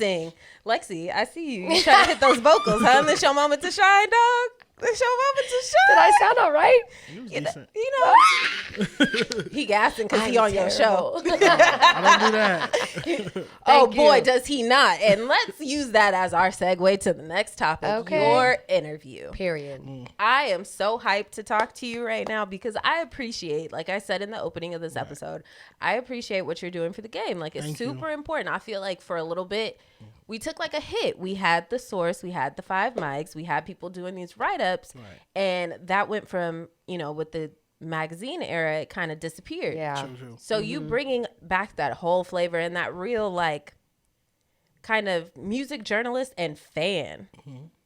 sing. Lexi, I see you. You trying to hit those vocals, huh? This your moment to shine, dog. This your moment to shine. Did I sound all right? You was decent. He gassing because he on your show. I don't do that. Oh, boy, does he not. And let's use that as our segue to the next topic, your interview. Period. I am so hyped to talk to you right now because I appreciate, like I said in the opening of this episode, I appreciate what you're doing for the game. Like, it's super important. I feel like for a little bit, we took like a hit. We had the source, we had the 5 mics, we had people doing these write-ups, and that went from, with the magazine era, it kind of disappeared. Yeah. True. So you bringing back that whole flavor and that real, like, kind of music journalist and fan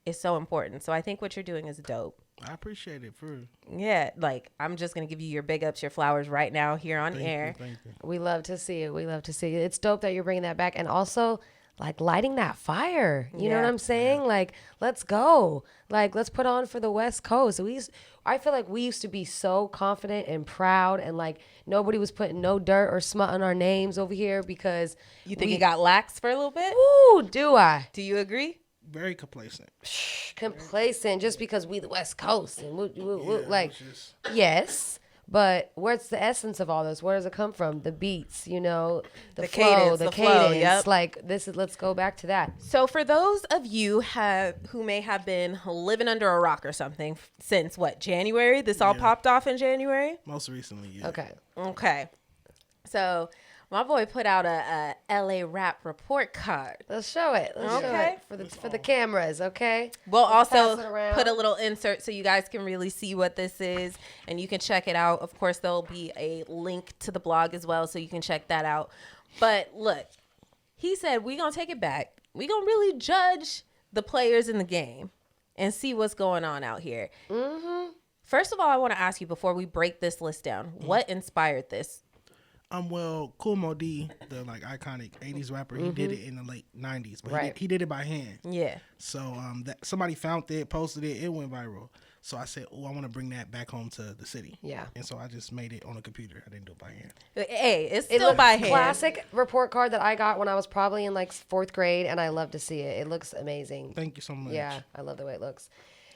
is so important. So I think what you're doing is dope. I appreciate it, for real. Yeah, like, I'm just going to give you your big ups, your flowers right now here on air. Thank you. We love to see it. We love to see it. It's dope that you're bringing that back. And also, like, lighting that fire. You know what I'm saying? Like, let's go. Like, let's put on for the West Coast. I feel like we used to be so confident and proud, and like nobody was putting no dirt or smut on our names over here because You think it got lax for a little bit? Ooh, do I? Do you agree? Very complacent. Complacent just because we the West Coast and yes. But where's the essence of all this? Where does it come from? The beats, the flow, cadence, the flow, cadence. yep. Like let's go back to that. So for those of you who may have been living under a rock or something since January? This all popped off in January? Most recently, yeah. Okay. So my boy put out a LA rap report card. Let's show it. Let's show it for the cameras, okay? We'll Let's also pass it around. put a little insert so you guys can really see what this is, and you can check it out. Of course, there'll be a link to the blog as well, so you can check that out. But look, he said we're going to take it back. We're going to really judge the players in the game and see what's going on out here. Mm-hmm. First of all, I want to ask you before we break this list down, what inspired this? Well, Kool Moe Dee, the like iconic 80s rapper, he did it in the late 90s, but he did it by hand. Yeah. So that somebody found it, posted it, it went viral. So I said, I want to bring that back home to the city. Yeah. And so I just made it on a computer. I didn't do it by hand. Hey, it's still by hand. Classic report card that I got when I was probably in like 4th grade, and I love to see it. It looks amazing. Thank you so much. Yeah, I love the way it looks.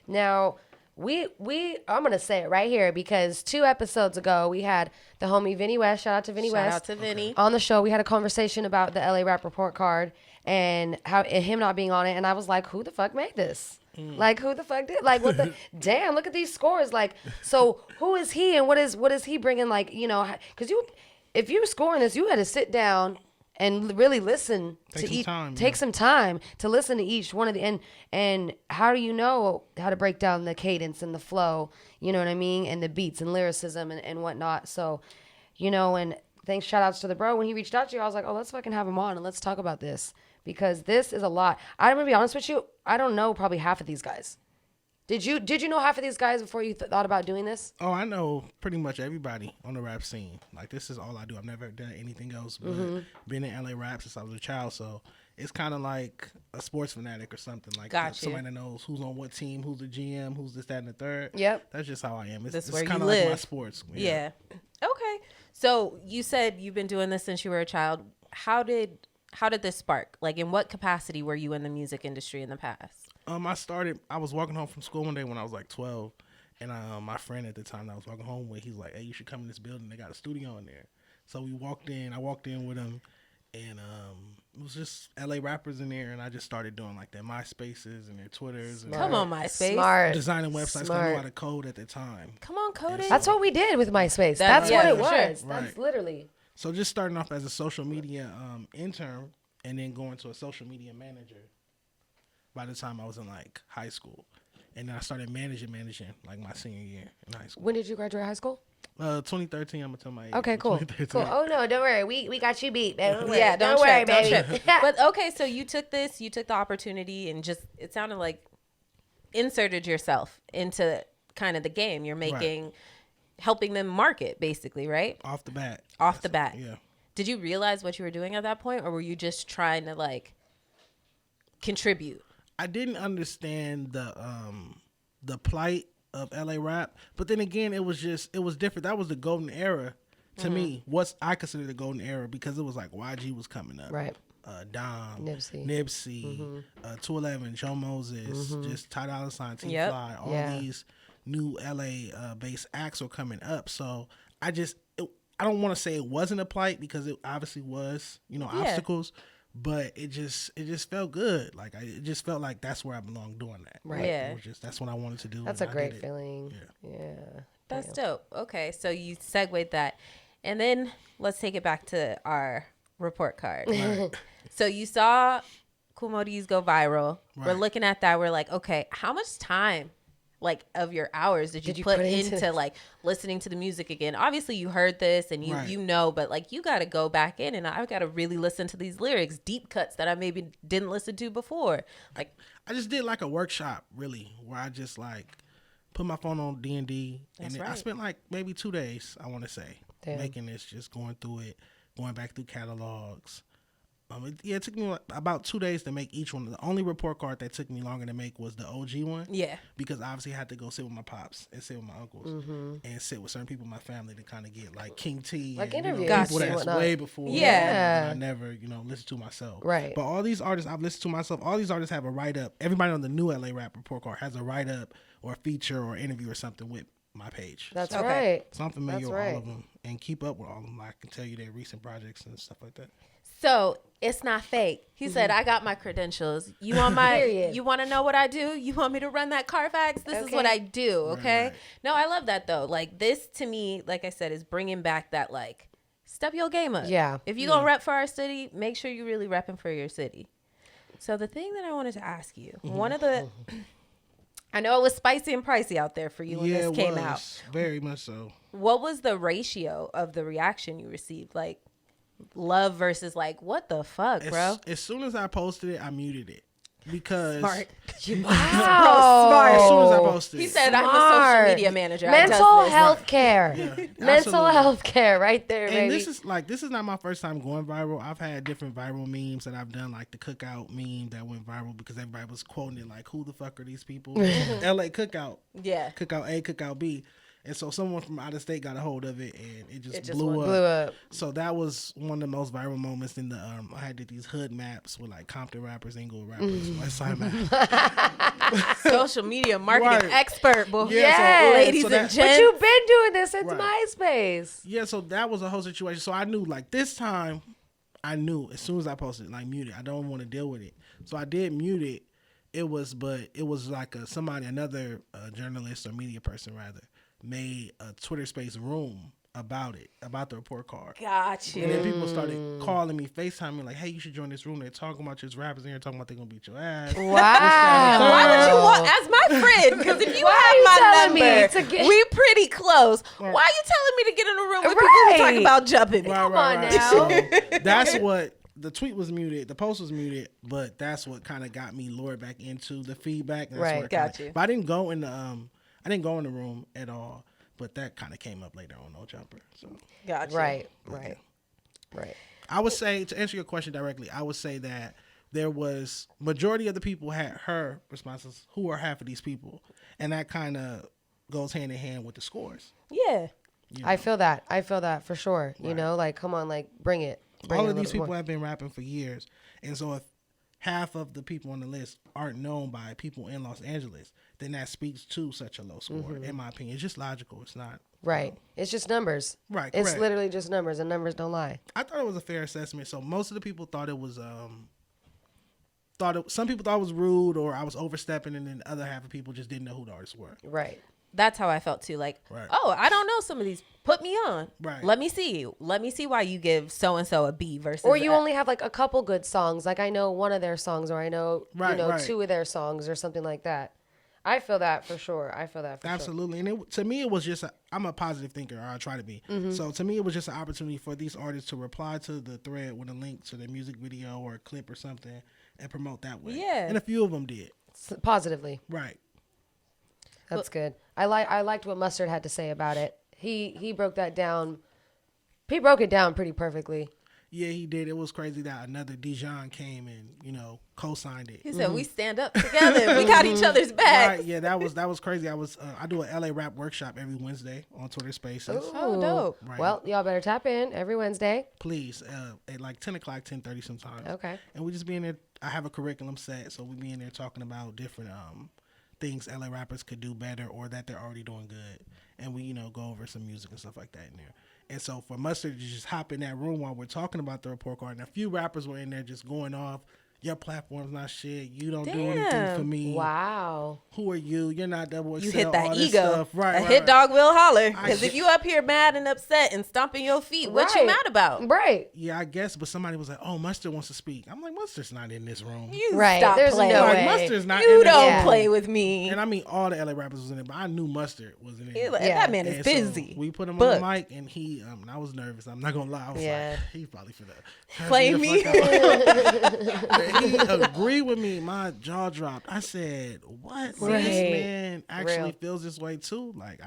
Now, I'm going to say it right here because 2 episodes ago, we had the homie Vinny West. Shout out to Vinny West. Shout out to Vinny. On the show, we had a conversation about the LA Rap Report Card and him not being on it. And I was like, who the fuck made this? Like, who the fuck did? Like, what the? Damn, look at these scores. Like, so who is he and what is he bringing? Like, because if you were scoring this, you had to sit down and really listen take some time to listen to each one of the and how do you know how to break down the cadence and the flow, you know what I mean, and the beats and lyricism and whatnot. So, and thanks, shout outs to the bro. When he reached out to you, I was like, oh, let's fucking have him on and let's talk about this because this is a lot. I'm gonna be honest with you, I don't know probably half of these guys. Did you know half of these guys before you thought about doing this? Oh, I know pretty much everybody on the rap scene. Like, this is all I do. I've never done anything else but been in LA rap since I was a child. So it's kind of like a sports fanatic or something. Like somebody that knows who's on what team, who's the GM, who's this, that, and the third. Yep. That's just how I am. It's where kind you of like live. my sports. Yeah. Okay. So you said you've been doing this since you were a child. How did this spark? Like, in what capacity were you in the music industry in the past? I was walking home from school one day when I was like 12, and my friend at the time that I was walking home with, he's like, hey, you should come in this building. They got a studio in there. So we walked in. I walked in with him, and it was just LA rappers in there, and I just started doing like their MySpaces and their Twitters. And Come on, MySpace. Smart. Designing websites. 'Cause I knew how to code at the time. Come on, coding. That's what we did with MySpace. That's what it was. That's literally. So just starting off as a social media intern and then going to a social media manager by the time I was in like high school. And then I started managing like my senior year in high school. When did you graduate high school? 2013, I'm going to tell my age. Okay, cool. Cool. Oh, no, don't worry. We got you beat. Don't worry. Yeah, don't worry, trip, baby. But okay, so you took the opportunity and just, it sounded like inserted yourself into kind of the game. You're making, helping them market basically, right? Off the bat. Yeah. Did you realize what you were doing at that point, or were you just trying to like contribute? I didn't understand the plight of LA rap, but then again, it was different. That was the golden era to me. What I consider the golden era because it was like YG was coming up, Right? Dom, Nipsey. 211, Joe Moses, just Ty Dolla $ign, T-Fly, all these new LA based acts are coming up. So I don't want to say it wasn't a plight because it obviously was, obstacles, but it just felt good. Like it just felt like that's where I belong doing that. Right. Yeah. It was just, that's what I wanted to do. That's a great feeling. Yeah. That's dope. Okay. So you segued that. And then let's take it back to our report card. Right. So you saw Kool Moe Dee's go viral. Right. We're looking at that. We're like, okay, how much time of your hours did you put into like listening to the music again? Obviously you heard this and you know, but like you got to go back in and I've got to really listen to these lyrics, deep cuts that I maybe didn't listen to before. Like I just did like a workshop really where I just like put my phone on D&D and I spent like maybe 2 days, I want to say, making this, just going through it, going back through catalogs. It took me about 2 days to make each one. The only report card that took me longer to make was the OG one. Yeah. Because obviously I had to go sit with my pops and sit with my uncles and sit with certain people in my family to kind of get like King T. Like and, interviews. People that's way before. Yeah. I never, listened to myself. Right. But all these artists I've listened to myself, all these artists have a write-up. Everybody on the new LA Rap report card has a write-up or a feature or interview or something with my page. That's right. So I'm familiar with all of them and keep up with all of them. I can tell you their recent projects and stuff like that. So it's not fake. He said, I got my credentials. You want my, you want to know what I do? You want me to run that Carfax? This is what I do. Okay. Right. No, I love that though. Like this to me, like I said, is bringing back that like step your game up. Yeah. If you're going to rep for our city, make sure you really repping for your city. So the thing that I wanted to ask you, one of the, I know it was spicy and pricey out there for you when this came out. Very much so. What was the ratio of the reaction you received? Like, love versus like, what the fuck, bro? As soon as I posted it, I muted it because smart. Wow. Smart. As soon as I posted He it. said, I'm the social media manager. Mental health care. Yeah, mental health care right there, and baby. this is not my first time going viral. I've had different viral memes that I've done, like the cookout meme that went viral because everybody was quoting it like, who the fuck are these people? LA cookout. Yeah. Cookout A, cookout B. And so someone from out of state got a hold of it, and it just blew up. So that was one of the most viral moments in the. I did these hood maps with like Compton rappers, Inglewood rappers, West Side maps. Social media marketing expert, boy. Yes. Ladies and gents. But you've been doing this since MySpace. Yeah, so that was a whole situation. So I knew like this time, I knew as soon as I posted it, like mute it. I don't want to deal with it. So I did mute it. It was like another journalist or media person rather, made a Twitter space room about it, about the report card. Gotcha. And then people started calling me, FaceTiming, like, hey, you should join this room. They're talking about your rappers in here, talking about they're going to beat your ass. Wow. Why would you want, as my friend, because if you have my number, we pretty close. Right. Why are you telling me to get in a room with people who talk about jumping me? Come on now. So that's what, the tweet was muted, the post was muted, but that's what kind of got me lured back into the feedback. And that's Gotcha. But I didn't go in the room at all, but that kind of came up later on No Jumper. So gotcha. Right. I would say, to answer your question directly, I would say that there was majority of the people had her responses, who are half of these people, and that kind of goes hand in hand with the scores. Yeah. I feel that for sure. Right. Like, come on, like, bring it. All of these people have been rapping for years, and so if half of the people on the list aren't known by people in Los Angeles, then that speaks to such a low score, in my opinion. It's just logical. It's not. Right. It's just numbers. Right. It's literally just numbers, and numbers don't lie. I thought it was a fair assessment. So most of the people thought it was, some people thought it was rude or I was overstepping, and then the other half of people just didn't know who the artists were. Right. That's how I felt too. Like, oh, I don't know some of these. Put me on. Right. Let me see. Let me see why you give so and so a B versus. Or you only have like a couple good songs. Like I know one of their songs, or I know two of their songs, or something like that. I feel that for sure. Absolutely. And to me, it was just I'm a positive thinker, or I try to be. So to me, it was just an opportunity for these artists to reply to the thread with a link to their music video or a clip or something and promote that way. Yeah. And a few of them did. Positively. Right. That's good. I liked what Mustard had to say about it. He broke that down. He broke it down pretty perfectly. Yeah, he did. It was crazy that another DeJon came and, you know, co-signed it. He said, "We stand up together. We got each other's backs." Right, yeah, that was crazy. I do a LA rap workshop every Wednesday on Twitter Spaces. Ooh. Oh, dope. Right. Well, y'all better tap in every Wednesday. Please, at like 10 o'clock, 10:30 sometimes. Okay. And we just be in there. I have a curriculum set, so we be in there talking about different things LA rappers could do better or that they're already doing good. And we, you know, go over some music and stuff like that in there. And so for Mustard to just hop in that room while we're talking about the report card, and a few rappers were in there just going off. Your platform's not shit. You don't do anything for me. Wow. Who are you? You're not double XL. You hit that all this ego. stuff. Right, A hit dog will holler. Because I- if you up here mad and upset and stomping your feet, what you Right. mad about? Right. Yeah, I guess. But somebody was like, "Oh, Mustard wants to speak." I'm like, "Mustard's not in this room." You Right. stop There's playing. no Like, way. Mustard's not You in this don't Yeah. room. play with me. And I mean, all the LA rappers was in it, but I knew Mustard was in it. Yeah. That man is And so busy. we put him Booked. on the mic, and he, I was nervous. I'm not gonna lie. I was Yeah. like, he's probably finna Play curse me. the fuck out. He agreed with me. My jaw dropped. I said, "What? So Right. this man actually Real. feels this way too." Like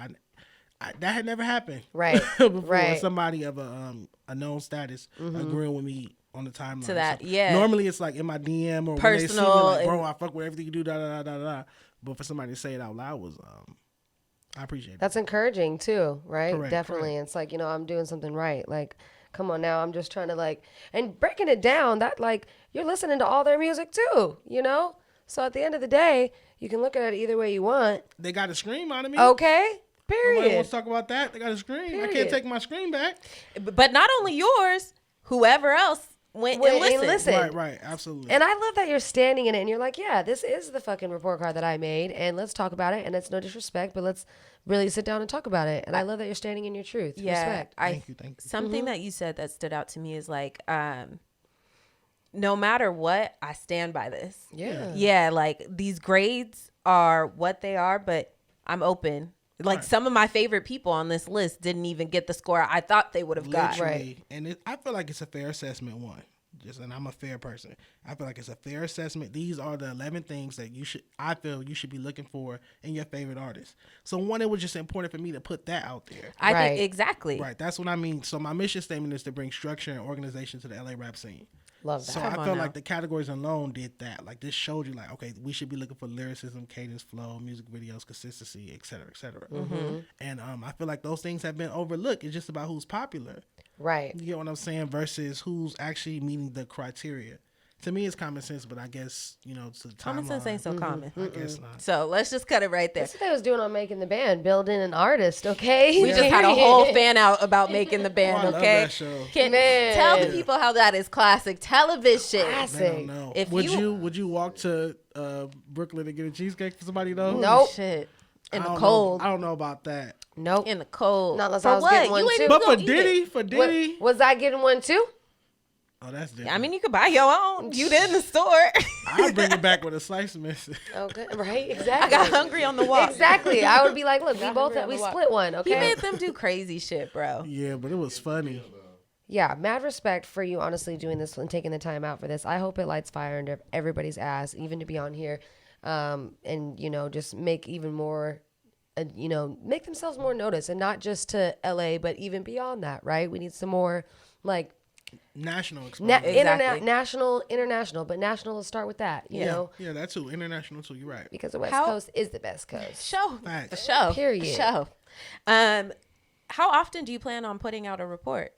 that had never happened. Right. Before Right. somebody of a known status agreeing with me on the timeline. To that, So yeah. Normally it's like in my DM or Personal when they see me, like, bro, and- I fuck with everything you do, da da da da da. But for somebody to say it out loud was, I appreciate it. That's encouraging too, right? Correct, Definitely. It's like, you know, I'm doing something right. Like, come on now, I'm just trying to like, and breaking it down that like, you're listening to all their music too, you know? So at the end of the day, you can look at it either way you want. They got a scream out of me. Okay? Nobody Period. wants to talk about that. They got a scream. I Period. can't take my scream back. But not only yours, whoever else went and Went and listened. listened. Right, absolutely. And I love that you're standing in it and you're like, yeah, this is the fucking report card that I made and let's talk about it. And it's no disrespect, but let's really sit down and talk about it. And I love that you're standing in your truth. Yeah, Respect. Thank you. Something that you said that stood out to me is like, no matter what, I stand by this. Yeah. Yeah, like these grades are what they are, but I'm open. Like Right. some of my favorite people on this list didn't even get the score I thought they would have got. Literally. And I feel like it's a fair assessment, one. And I'm a fair person. I feel like it's a fair assessment. These are the 11 things that I feel you should be looking for in your favorite artist. So one, it was just important for me to put that out there. I Right. think exactly. Right. That's what I mean. So my mission statement is to bring structure and organization to the LA rap scene. Love that. So Come I on feel now. like the categories alone did that. Like this showed you like, okay, we should be looking for lyricism, cadence, flow, music videos, consistency, et cetera, et cetera. And I feel like those things have been overlooked. It's just about who's popular. Right. You get what I'm saying? Versus who's actually meeting the criteria. To me, it's common sense, but I guess, you know, to the Common sense timeline, ain't so common. I guess not. So let's just cut it right there. That's what I was doing on Making the Band, building an artist, okay? We just had a whole fan out about making the band, Oh, I love okay? that show. Man. Tell the people how that is classic television. They Classic. don't know. If would you- you walk to Brooklyn and get a cheesecake for somebody though? Nope. Shit. In I the don't cold. know. I don't know about that. Nope. In the cold. Not unless For I was what? getting one You ain't too. even But for gonna eat it. Diddy, Was I getting one too? oh, that's different. I mean, you could buy your own. You did in the store. I'll bring it back with a slice missing. Okay, right? I Exactly. got hungry on the walk. Exactly. I would be like, look, we Got both hungry on we the walk. split one, He okay? made them do crazy shit, bro. Yeah, but it was funny. Yeah, mad respect for you honestly doing this and taking the time out for this. I hope it lights fire under everybody's ass, even to be on here, and you know, just make even more, you know, make themselves more noticed, and not just to LA, but even beyond that, right? We need some more like National exposure. Exactly. national, international, but national. Let's start with that, you know, Yeah, that too. International too. You're right. because the West How- Coast is the best coast. Show. Facts. For show. Period. For show. How often do you plan on putting out a report?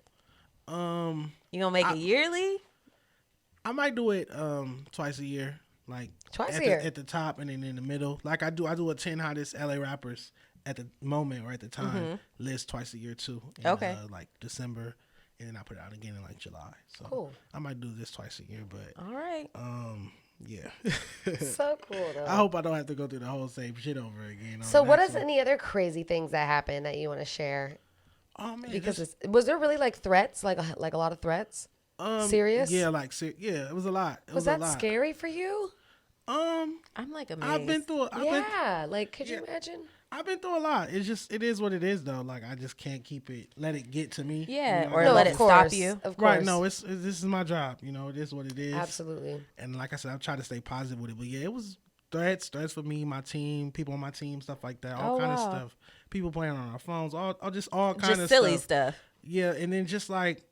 You gonna make it yearly? I might do it twice a year. Like Twice at a year. at the top and then in the middle. Like I do a 10 hottest LA rappers at the moment or at the time list twice a year too. In, Okay. like December, and then I put it out again in like July. So Cool. I might do this twice a year, but All right. yeah. So cool though. I hope I don't have to go through the whole same shit over again. So, what is is any other crazy things that happened that you want to share? Oh man, Because was there really like threats, like a lot of threats? Serious? Yeah, yeah, it was a lot. It was Was a that lot. scary for you? I'm like amazed. I've been through. Yeah. Like, could you imagine? I've been through a lot. It's just, it is what it is though. Like I just can't let it get to me. Yeah, You know? or No, let of it course, stop you. Of course. Right. No, this is my job. You know, it is what it is. Absolutely. And like I said, I'm trying to stay positive with it. But yeah, it was threats for me, my team, people on my team, stuff like that. All Oh, kind wow. of stuff. People playing on our phones, all kind Just of silly stuff. Yeah, and then just like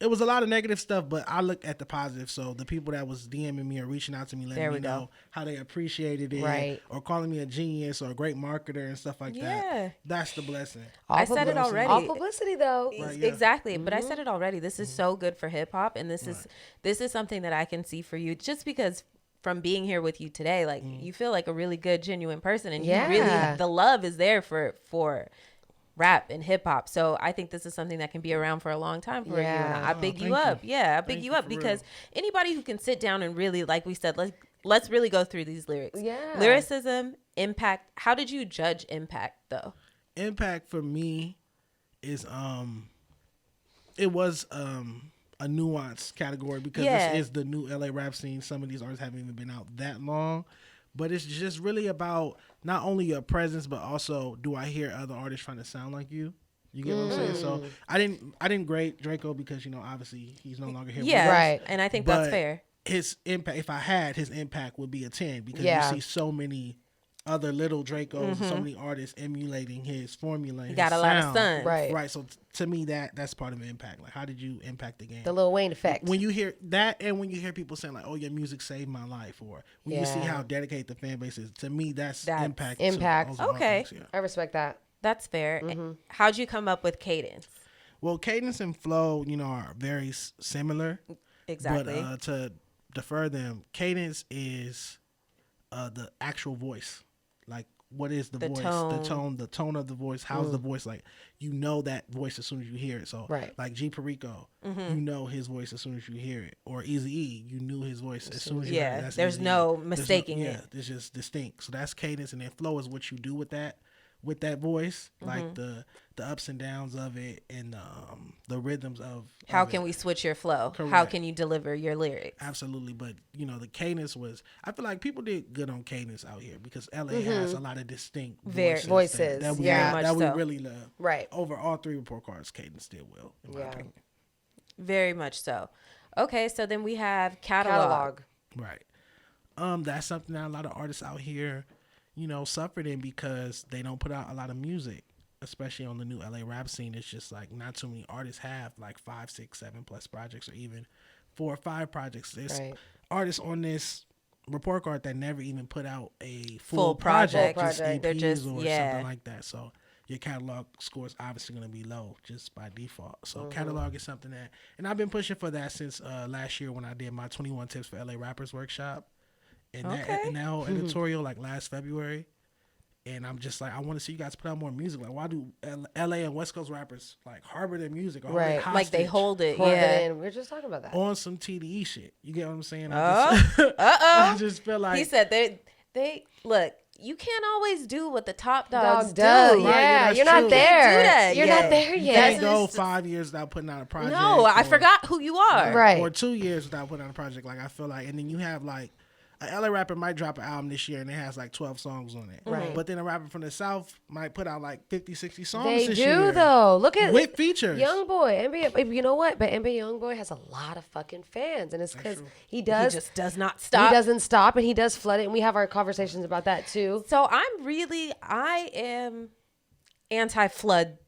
it was a lot of negative stuff, but I look at the positive. So the people that was DMing me or reaching out to me, letting me know how they appreciated it, or calling me a genius or a great marketer and stuff like that. That's the blessing. I said it already. All publicity though. Right, yeah. Exactly. But I said it already. This is so good for hip hop, and this is something that I can see for you just because from being here with you today, like you feel like a really good, genuine person, and you really the love is there for rap and hip hop. So I think this is something that can be around for a long time for you. And I big you up. Yeah, I big you up because anybody who can sit down and really, like we said, let's really go through these lyrics. Yeah. Lyricism, impact. How did you judge impact though? Impact for me is it was a nuanced category because this is the new LA rap scene. Some of these artists haven't even been out that long. But it's just really about not only your presence, but also do I hear other artists trying to sound like you? You get what I'm saying? So I didn't grade Draco because, obviously he's no longer here. Yeah, right. And I think that's fair. His impact, if I had his impact, would be a 10 because you see so many other little Dracos and so many artists emulating his formula. He got a lot of sons. Right. So to me, that's part of the impact. Like, how did you impact the game? The Lil Wayne effect. When you hear that, and when you hear people saying like, "Oh, your music saved my life," or when you see how dedicated the fan base is, to me, that's impact. Impact. Okay, things, I respect that. That's fair. How'd you come up with cadence? Well, cadence and flow, are very similar. Exactly. But to defer them, cadence is the actual voice. Like, what is the voice, the tone of the voice? How's the voice? Like, that voice as soon as you hear it. So, like G Perico, his voice as soon as you hear it. Or Eazy-E, you knew his voice as soon as you heard it. That's there's Eazy-E. no mistaking it. Yeah, it's just distinct. So that's cadence, and then flow is what you do with that voice, like the ups and downs of it, and the rhythms of how can we switch your flow? Correct. How can you deliver your lyrics? Absolutely. But the cadence was, I feel like people did good on cadence out here because LA has a lot of distinct voices that we really love. Right. Over all 3 report cards, cadence did well, in my opinion. Very much so. Okay, so then we have catalog. Right. That's something that a lot of artists out here suffered in because they don't put out a lot of music, especially on the new LA rap scene. It's just like not too many artists have like 5, 6, 7+ projects, or even 4 or 5 projects. There's artists on this report card that never even put out a full project. Just EPs They're just or something like that. So your catalog score is obviously going to be low just by default. So catalog is something that, and I've been pushing for that since last year when I did my 21 tips for LA rappers workshop. And that whole editorial, like last February, and I'm just like, I want to see you guys put out more music. Like, why do LA and West Coast rappers like harbor their music? Or like they hold it. We're just talking about that on some TDE shit. You get what I'm saying? I just feel like he said they look. You can't always do what the top dogs do. Yeah, you're not there. You're not there yet. You can't go 5 years without putting out a project. No, I forgot who you are. Right. Or 2 years without putting out a project. Like, I feel like, and then you have like, an LA rapper might drop an album this year and it has like 12 songs on it. Right. But then a rapper from the South might put out like 50, 60 songs this year. They do though. Look at with features. Young Boy, NBA. You know what? But NBA Young Boy has a lot of fucking fans, and it's because he just does not stop. He doesn't stop, and he does flood it. And we have our conversations about that too. So I am anti-flood.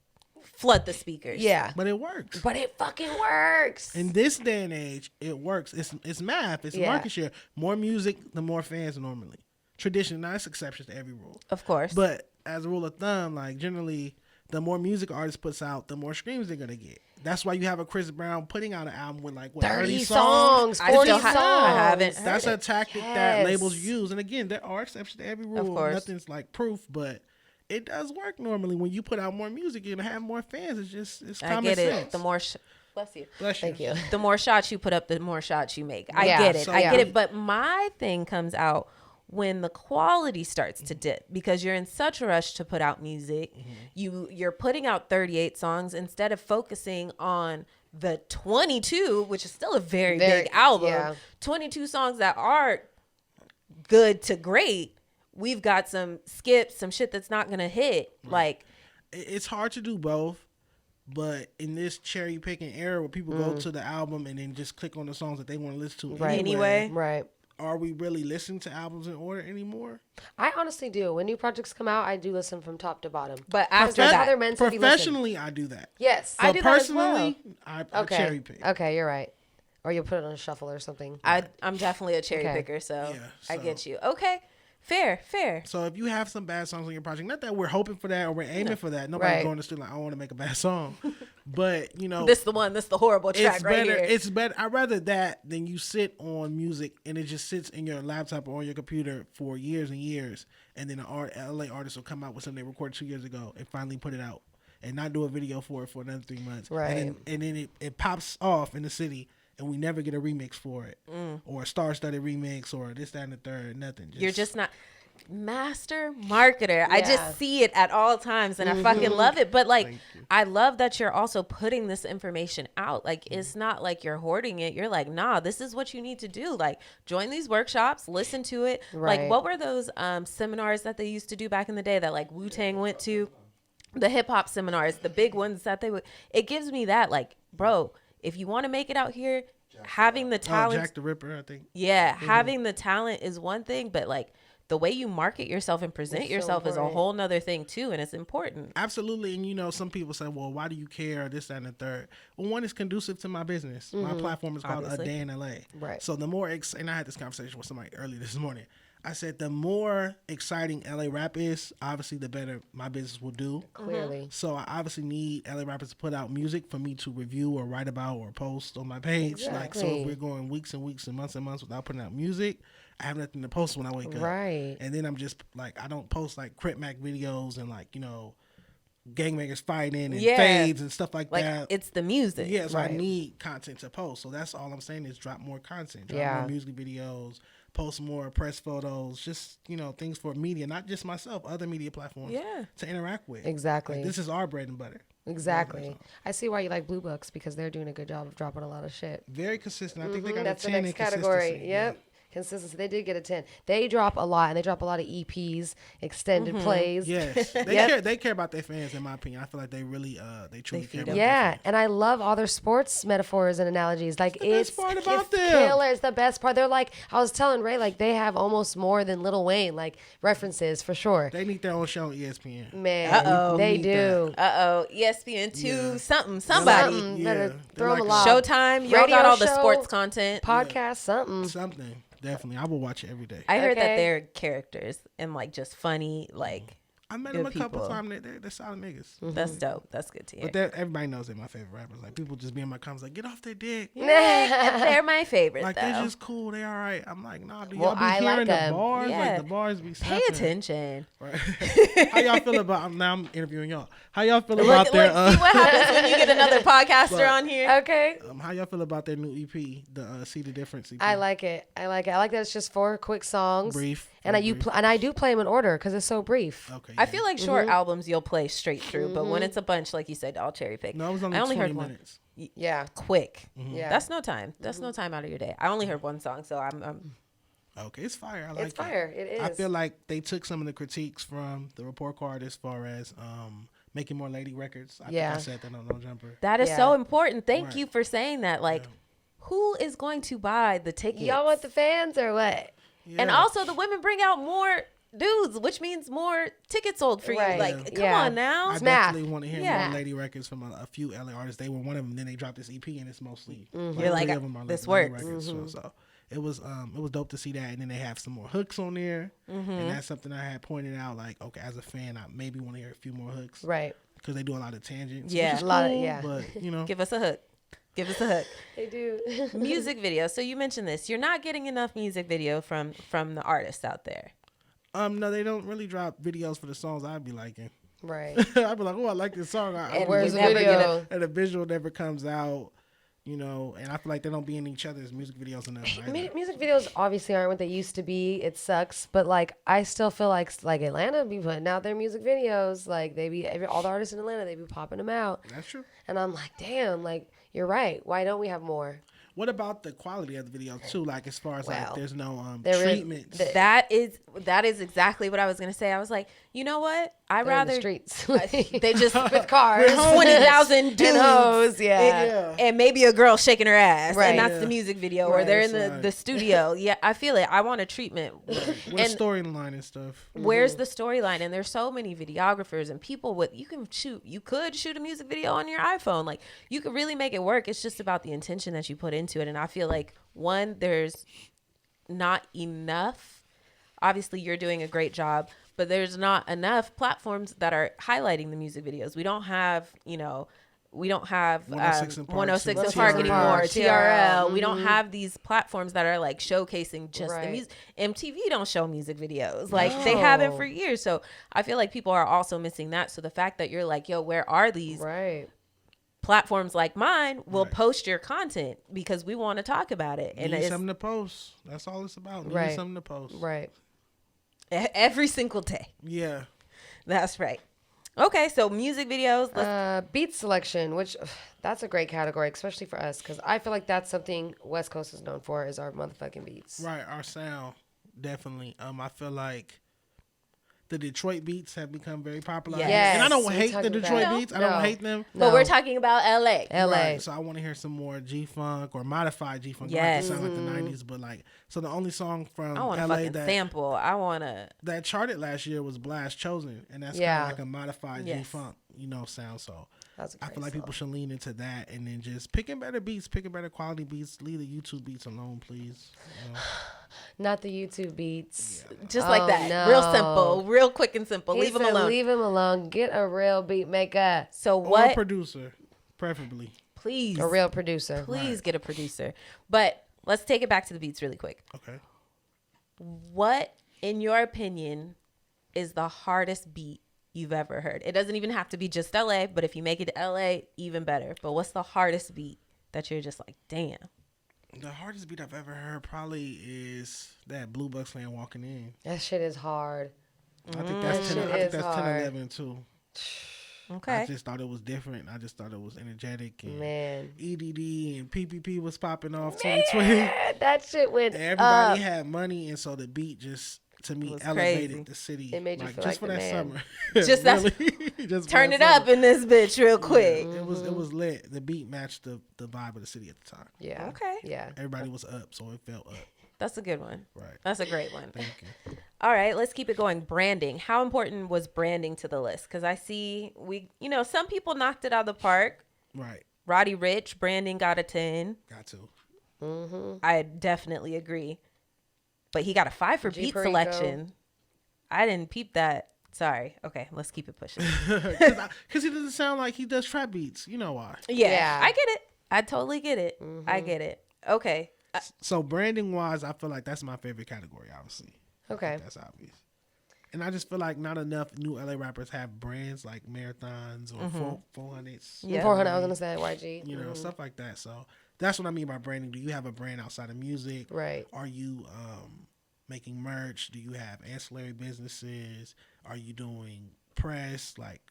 Flood the speakers. Yeah. But it works. But it fucking works. In this day and age, it works. It's math. It's market share. More music, the more fans normally. Tradition, now it's exceptions to every rule. Of course. But as a rule of thumb, like generally, the more music an artist puts out, the more streams they're going to get. That's why you have a Chris Brown putting out an album with like, 30 songs, 40 songs. I haven't heard That's a tactic that labels use. And again, there are exceptions to every rule. Of course. Nothing's like proof, but it does work normally. When you put out more music, you're going to have more fans. It's common sense. I get it. The more... Bless you. Thank you. The more shots you put up, the more shots you make. I get it. I get it. But my thing comes out when the quality starts to dip because you're in such a rush to put out music. You're putting out 38 songs instead of focusing on the 22, which is still a very big album. Yeah. 22 songs that are good to great. We've got some skips, some shit that's not going to hit. Right. Like, it's hard to do both, but in this cherry picking era where people go to the album and then just click on the songs that they want to listen to anyway. Right. are we really listening to albums in order anymore? I honestly do. When new projects come out, I do listen from top to bottom. But after that, other men to be listened. Professionally, I do that. Yes. I do that as well. Personally, I cherry pick. Okay, you're right. Or you'll put it on a shuffle or something. I'm definitely a cherry Okay. picker, so, Yeah, I so- get you. Okay, fair. So if you have some bad songs on your project, not that we're hoping for that or we're aiming for that. Nobody Right. going to the studio like, I want to make a bad song. But, you know, This the horrible track it's right better. here. It's better. I'd rather that than you sit on music and it just sits in your laptop or on your computer for years and years, and then an LA artist will come out with something they recorded 2 years ago and finally put it out and not do a video for it for another 3 months. Right. And then it pops off in the city and we never get a remix for it or a star-studded remix or this, that, and the third. Nothing. You're just not master marketer. I Yeah. just see it at all times and I fucking love it. But like, Thank you. I love that you're also putting this information out. Like, it's not like you're hoarding it. You're like, nah, this is what you need to do. Like, join these workshops, listen to it. Right. Like, what were those seminars that they used to do back in the day that like Wu-Tang went to? The hip hop seminars, the big ones that they would. It gives me that, like, bro, if you want to make it out here, having the talent. Jack the Ripper, I think. Yeah, having the talent is one thing, but like the way you market yourself and present It's so yourself is a important. whole nother thing too, and it's important. Absolutely. And, you know, some people say, well, why do you care? This, that, and the third. Well, one is conducive to my business. My platform is called Obviously. A Day in LA. Right. So the more, and I had this conversation with somebody earlier this morning. I said, the more exciting LA rap is, obviously, the better my business will do. Clearly. So I obviously need LA rappers to put out music for me to review or write about or post on my page. Like, so Exactly. if we're going weeks and weeks and months without putting out music, I have nothing to post when I wake up. Right. And then I'm just like, I don't post like Crip Mac videos and like, you know, gangbangers fighting and Yeah. fades and stuff like Like that. it's the music. Yeah, so I Right. need content to post. So that's all I'm saying is drop more content. Drop Yeah. more music videos, post more press photos, just, you know, things for media, not just myself, other media platforms Yeah. to interact with. Exactly. Like, this is our bread and butter. Exactly. I see why you like Blue Books because they're doing a good job of dropping a lot of shit. Very consistent. I think they got That's a the 10 next in category. consistency. Yep. Consistency. They did get a 10. They drop a lot, and they drop a lot of EPs, extended plays. Yes, they care about their fans. In my opinion, I feel like they really, they truly feed care them. about their Yeah, fans. and I love all their sports metaphors and analogies. Like the best it's part about it's them. killer. It's the best part. They're like I was telling Ray, like they have almost more than Lil Wayne, like references for sure. They need their own show on ESPN. Man, Uh-oh. they We need do. ESPN two Yeah. somebody. Something. Yeah, Better they're throw them a like lot. Showtime, y'all Radio got all the show, sports content. Podcast, something. Something. Definitely. I will watch it every day. I heard that Okay. they're characters and like just funny, like I met good them a couple people. times. They're solid niggas. that's dope. That's good to hear. But they're- everybody knows they're my favorite rappers. Like, people just be in my comments like, get off their dick. They're my favorite Like, though. they're just cool. They all right. I'm like, nah, do Well, y'all be I hearing like the 'em. bars? Yeah. Like, the bars be Pay snapping. attention. Right. How y'all feel about, now I'm interviewing y'all. How y'all feel Look, about their, see what happens when you get another podcaster But- on here. Okay. how y'all feel about their new EP, the See the Difference EP? I like it. I like that it's just 4 quick songs. Brief. And very brief. and I do play them in order because it's so brief. Okay. I yeah. feel like short albums you'll play straight through, but when it's a bunch, like you said, I'll cherry pick. No, it was only I only 20 heard one. minutes. Yeah. Quick. Yeah. That's no time. That's no time out of your day. I only heard one song, so I'm Okay, it's fire. I like It's fire. It is. I feel like they took some of the critiques from the report card as far as making more lady records. I Yeah. think I said that on No Jumper. that is Yeah. so important. Thank Right. you for saying that. Like, who is going to buy the ticket? Y'all want the fans or what? And Yeah. also, the women bring out more dudes, which means more tickets sold for Right. you. Like, come Yeah. on now. I math. definitely want to hear Yeah. more lady records from a few LA artists. They were one of them. Then they dropped this EP, and it's mostly You're like, 3 of them are this lady works. records. So it was dope to see that. And then they have some more hooks on there, and that's something I had pointed out. Like, okay, as a fan, I maybe want to hear a few more hooks Right. because they do a lot of tangents. Yeah. which is A lot of- cool, yeah. But you know, Give us a hook. Give us a hook. They do. Music video. So you mentioned this. You're not getting enough music video from the artists out there. no, they don't really drop videos for the songs I'd be liking. Right. I'd be like, oh, I like this song. And Where's you the never get video? And the visual never comes out, you know, and I feel like they don't be in each other's music videos enough. either. Music videos obviously aren't what they used to be. It sucks, but like I still feel like Atlanta be putting out their music videos. Like they be all the artists in Atlanta, they be popping them out, That's true. and I'm like, damn, like you're right. Why don't we have more? What about the quality of the video too? Like as far as like there's no there is- treatments. That is exactly what I was gonna say. I was like, you know what? I'd They're in rather the streets. they just with cars, 20,000 dudes, and hoes, yeah. and maybe a girl shaking her ass, Right. and that's Yeah. the music video, or Right, they're in that's the studio. Yeah, I feel it. I want a treatment. With a And storyline and stuff. where's the storyline? And there's so many videographers and people with you could shoot a music video on your iPhone. Like you could really make it work. It's just about the intention that you put into it. And I feel like there's not enough. Obviously you're doing a great job, but there's not enough platforms that are highlighting the music videos. We don't have 106 and Park, 106 and TRL. Park anymore, TRL. TRL. We don't have these platforms that are like showcasing just the Right. music. MTV don't show music videos. Like they haven't for years. So I feel like people are also missing that. So the fact that you're like, yo, where are these Right. platforms like mine will Right. post your content because we want to talk about it. And Need it's something to post. That's all it's about. Need Right. something to post. Right. every single day. Yeah. That's right. Okay, so music videos. Beat selection, which that's a great category, especially for us, because I feel like that's something West Coast is known for is our motherfucking beats. Right. Our sound, definitely. I feel like the Detroit beats have become very popular. Yes. And I don't We hate talked the about Detroit that. beats. I No. don't hate them. But we're talking about LA. LA. Right, so I want to hear some more G-Funk or modified G-Funk. Yes. Yes. Sound like the 90s, but like, so the only song from I want a LA fucking sample. I want to. that charted last year was Blast Chosen, and that's Yeah. kind of like a modified Yes. G-Funk, sound. So That's a I great feel like song. people should lean into that and then just picking better beats, picking better quality beats. Leave the YouTube beats alone, please. Not the YouTube beats. Just like Oh, that. no. Real simple. Real quick and simple. He Leave them said, alone. Leave him alone. Get a real beat maker. So Or a what? producer, preferably. Please. A real producer. Please get a producer. But let's take it back to the beats really quick. Okay. What, in your opinion, is the hardest beat you've ever heard? It doesn't even have to be just LA, but if you make it to LA, even better. But what's the hardest beat that you're just like, damn? The hardest beat I've ever heard probably is that Blue Bucks Land Walking In. That shit is hard. I think that's That 10, shit I think is that's hard. 10-11 too. Okay. I just thought it was different. I just thought it was energetic. And Man. EDD and PPP was popping off 2020. That shit went Everybody up. had money, and so the beat just, to me, Was elevated crazy. the city. It made you feel just like for the that man. summer. Just that- Just for Turn that it up summer. in this bitch real quick. It was lit. The beat matched the vibe of the city at the time. Yeah. Okay. Yeah. Everybody was up, so it felt up. That's a good one. Right. That's a great one. Thank you. All right, let's keep it going. Branding. How important was branding to the list? Because I see some people knocked it out of the park. Right. Roddy Ricch, branding got a 10. Got to. I definitely agree. But he got a 5 for G beat Perico. selection. I didn't peep that. Sorry. Okay, let's keep it pushing. Because he doesn't sound like he does trap beats. You know why. Yeah, I get it. I totally get it. I get it. Okay. So branding wise, I feel like that's my favorite category, obviously. Okay. That's obvious. And I just feel like not enough new LA rappers have brands like Marathons or 400s. Yeah. 400, I was going to say YG. You know, stuff like that. So that's what I mean by branding. Do you have a brand outside of music? Right. Are you making merch? Do you have ancillary businesses? Are you doing press? Like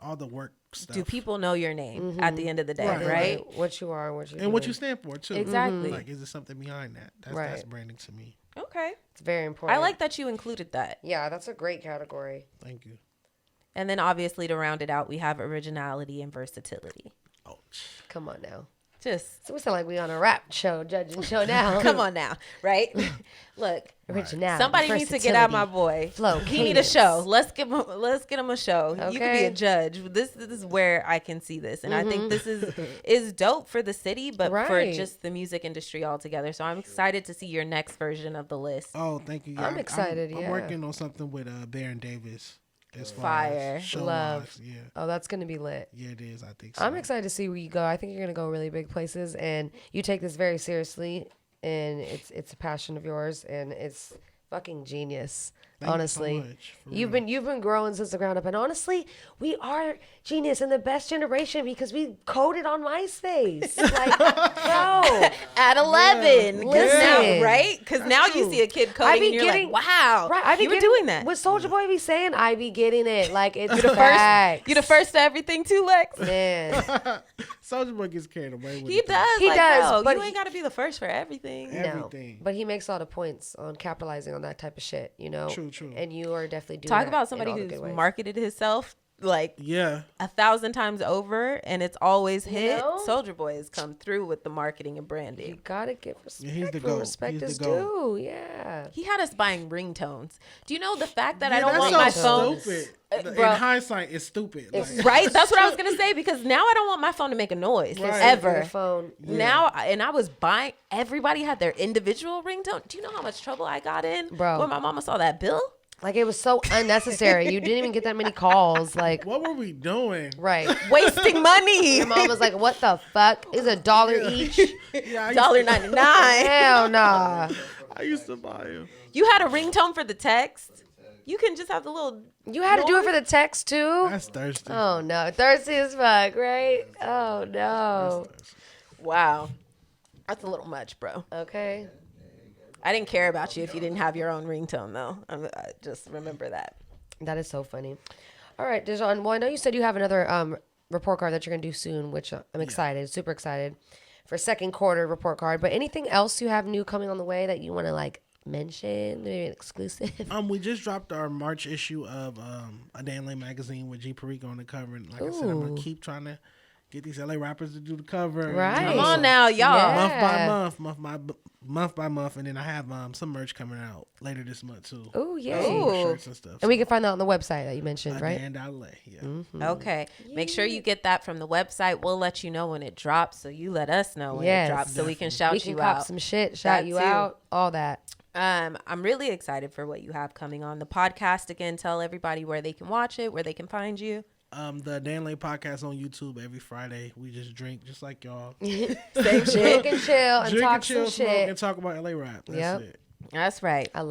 all the work stuff. Do people know your name at the end of the day, right? What you are, what you and what you stand for too. Exactly. Like, is there something behind that? That's Right. branding to me. Okay. It's very important. I like that you included that. Yeah, that's a great category. Thank you. And then obviously to round it out, we have originality and versatility. Oh, Come on now. Just So we sound like we on a rap show, judging show now. come on now, right? Look, Originality. somebody needs to get out my boy. Flow, He need a cadence. show. Let's give him a show. You can be Okay. a judge. This is where I can see this, and I think this is dope for the city, but for Right. just the music industry altogether. So I'm excited to see your next version of the list. Oh, thank you. I'm excited, I'm yeah. working on something with Baron Davis. As far Fire. as show Love. wise. Yeah. Oh, that's going to be lit. Yeah, it is. I think so. I'm excited to see where you go. I think you're going to go really big places, and you take this very seriously, and it's a passion of yours, and it's fucking genius. Thank honestly. you so much, for You've real. been growing since the ground up, and honestly, we are genius and the best generation because we coded on MySpace. Like, bro, At 11, because Listen. now, right? Because now you true. see a kid I coding be and you're getting like, wow, right. I be you were getting, doing that. What Soldier Boy be saying? I be getting it. Like it's the facts. You the first to everything too, Lex? Man. Soldier Boy gets carried away with He it, though. does. He like, does, bro, but you ain't got to be the first for everything. Yeah. No, Everything. but he makes a lot of points on capitalizing on that type of shit, you know. True, true. And you are definitely doing Talk that about in somebody all the who's good ways. marketed himself like Yeah. 1,000 times over, and it's always hit. know? Soldier Boy has come through with the marketing and You branding. gotta give respect. he's the where GOAT. respect He's is the GOAT. due. Yeah. He had us buying ringtones. Do you know the fact that I Yeah, don't want that's my so phone? stupid. bro. In hindsight, it's stupid. Like, Right? That's what I was gonna say, because now I don't want my phone to make a noise Right. Your ever. phone. Now, and I was buying. Everybody had their individual ringtone. Do you know how much trouble I got in, Bro. when my mama saw that bill? Like it was so unnecessary. You didn't even get that many calls. Like what were we doing? right. Wasting money. Your mom was like, "What the fuck? Is $1 each? Yeah, $1.99. Hell nah." I used to buy him. You had a ringtone for the text. You can just have the little. You had to do it for the text too. That's thirsty. Oh no, thirsty as fuck, right? Oh no. Wow, that's a little much, bro. Okay. I didn't care about you if you didn't have your own ringtone, though. I just remember that. That is so funny. All right, DeJon. Well, I know you said you have another report card that you're gonna do soon, which I'm excited, super excited for second quarter report card. But anything else you have new coming on the way that you want to like mention, maybe an exclusive? We just dropped our March issue of A Day in LA magazine with G Perico on the cover, and like I said, I'm gonna keep trying to get these LA rappers to do the cover. Right. Come on now, y'all. Yeah. month by month, and then I have some merch coming out later this month too. Oh yeah. Ooh. Shirts and stuff. And we can find that on the website that you mentioned, right? And LA, yeah. Okay. Make sure you get that from the website. We'll let you know when it drops, so you let us know when Yes. it drops, so we can shout We can you cop out. some shit, shout That you too. out, all that. I'm really excited for what you have coming on the podcast. Again, tell everybody where they can watch it, where they can find you. The Dan Lay podcast on YouTube every Friday. We just drink just like y'all. Same Drink shit. and chill and Drink talk and chill, some smoke, shit. and talk about LA rap. That's Yep. it. That's right. I